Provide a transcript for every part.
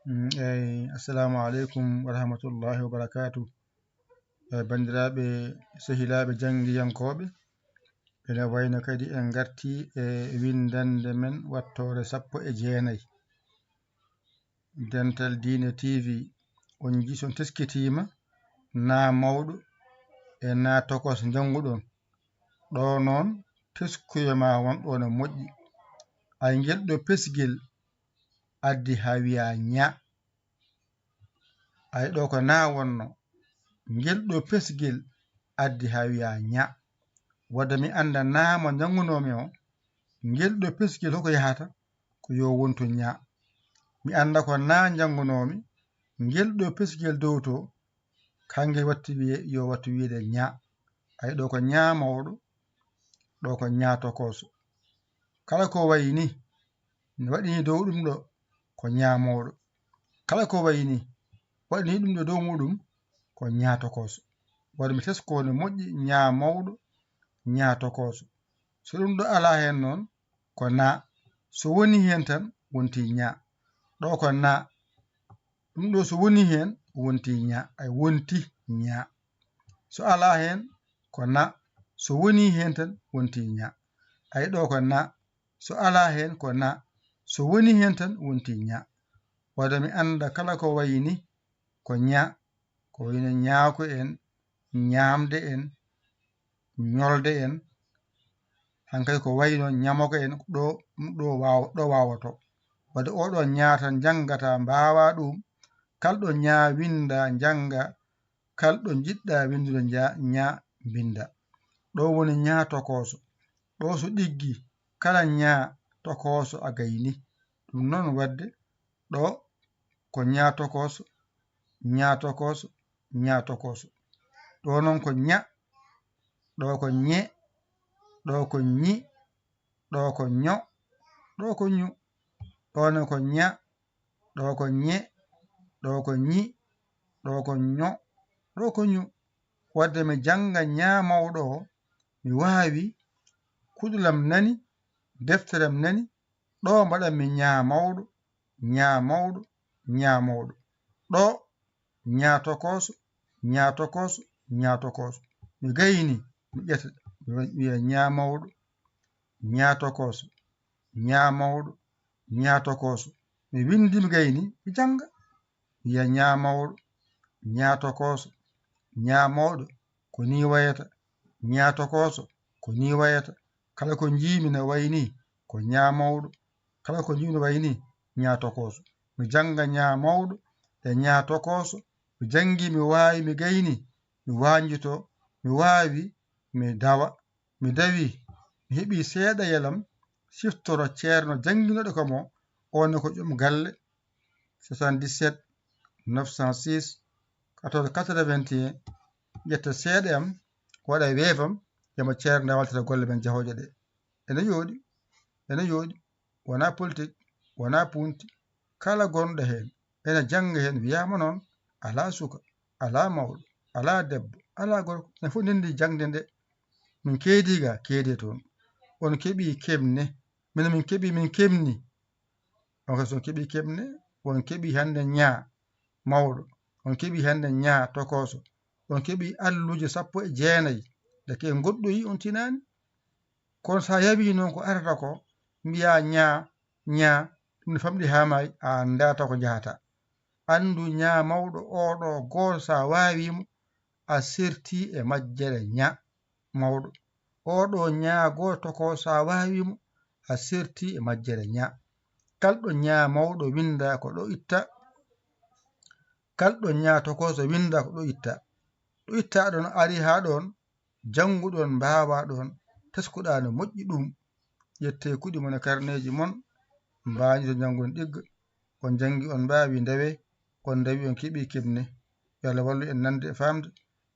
Assalamu alaikum wa rahmatullahi wa barakatuh. Bandiraɓe sehilaɓe jangiyankoɓe, ene wayno kadi en garti e windande men wattore 19 Dental Dine TV. On ji son teskitima na mawɗo e na tokos janguɗon ɗo noon teskuyema wonɗo no moƴƴi. Ay ngel ɗo pesgel addi ha wi'a ña. Ay ɗo ko na wonno ngel ɗo pesgel addi ha wi'a ña. Wadda mi anda na mo jangunomi o ngel ɗo pesgel hoko yahata ko yo wonto ña. Mi anda ko na jangunomi ngel ɗo pesgel dow to kange watti yo wattu wiide ña. Ay ɗo ko ña mawɗo, ɗo ko ña tokoso. Kala ko wayni mi waɗini dow ɗum ɗo ko ña mawɗo. Kala ko wayni waɗini ɗum ɗo dow muɗum ko ña tokoso. Wadde mi tesko no moƴƴi ña mawɗo, ña tokoso. So ɗum ɗo ala hen noon ko na. So woni hen tan wonti ña. Ɗo ko na. Ɗum ɗo so woni hen wonti ña. Ay wonti ña. So ala hen ko na. So woni hen tan wonti ña. Ay ɗo ko na. So ala hen ko na. So woni hen tan wonti ña. Wadda mi anda kala ko wayni ko ña, ko wayno ñaako en, ñamde en, ñolde en, hankadi ko wayno ñamoko en ɗo wawato. Wadde oɗo ña tan jangata mbawa ɗum, kalɗo ña winda janga, kalɗo jiɗɗa windude ña binda. Ɗo woni ña tokoso. Ɗo so ɗiggi kala ña tokoso a gayni. Ɗum noon wadde ɗo ko ña tokoso, ña tokoso, ña tokoso. Ɗo noon ko ña, ɗo ko ñe, ɗo ko ñi, ɗo ko ño, ɗo ko ñu. Ɗo noon ko ña, ɗo ko ñe, ɗo ko ñi, ɗo ko ño, ɗo ko ñu. Wadde mi janga ña mawɗo o, mi wawi kuɗolam nani, defteram nani, ɗo mbaɗanmi ña mawɗo, ña mawɗo, ña mawɗo. Ɗo ña tokoso, ña tokoso, ña tokoso. Mi gayni mi ƴetta mi wiya ña mawɗo, ña tokoso, ña mawɗo, ña tokoso. Mi windi mi gayni mi janga. Mi wiya ña mawɗo, ña tokoso, ña mawɗo ko ni wayata, ña tokoso ko ni wayata. Kala ko jimi no wayni ko ña mawɗo, kala ko jimi no wayni ña tokoso. Mi janga ña mawɗo e ña tokoso. Mi jangi mi wawi mi gayni mi wanjito mi wawi mi dawa. Mi dawi mi heɓi seeɗa yalam siftoro ceerno janginoɗo kam o, on ko ƴum galle 77 906 14 81. ƴetta seeɗa am waɗa weefam yamo ceerno waltata golle men jahoje ɗe. Ene yooɗi, ene yooɗi. Wona politique, wona punti. Kala gonɗo hen ene janga hen wiyama noon ala suka, ala mawɗo, ala debbo, ala gorko. En fof ndendi jangde nde. Min keediga keede toon. On keeɓi kemne. Min keeɓi min kemni. On kasi on keeɓi kemne. On keeɓi hande ña mawɗo. On keeɓi hande ña tokoso. On keeɓi alluje 19 nde ke goɗɗoyi on tinani. Kono sa yawi noon ko arata ko mbiya ña ña ɗum ne famɗi ha maayi a andata ko jahata. Andu ña mawɗo oɗo goto sa wawimo a serti e majjere ña mawɗo. Oɗo ña goto ko sa wawimo a serti e majjere ña. Kalɗo ña mawɗo winda ko ɗo itta, kalɗo ña tokoso winda ko ɗo itta. Ɗo itta ɗon ari ha ɗon janguɗon mbawa ɗon teskuɗa no moƴƴi ɗum. Ƴette kuɗi mon e karneji mon mbañi to jangon ɗigga. On jangi on mbawi ndewe, on ndewi on keeɓi kemne. Yo Allah wallu en nande e famde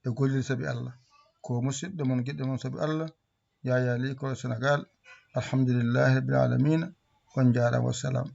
e gollil sabi Allah. Ko musidɗo mon giɗɗo mon sabi Allah, Yaya Ly Kola Sénégal. Alhamdulillahi rabbil alamina. On jarama, wassalam.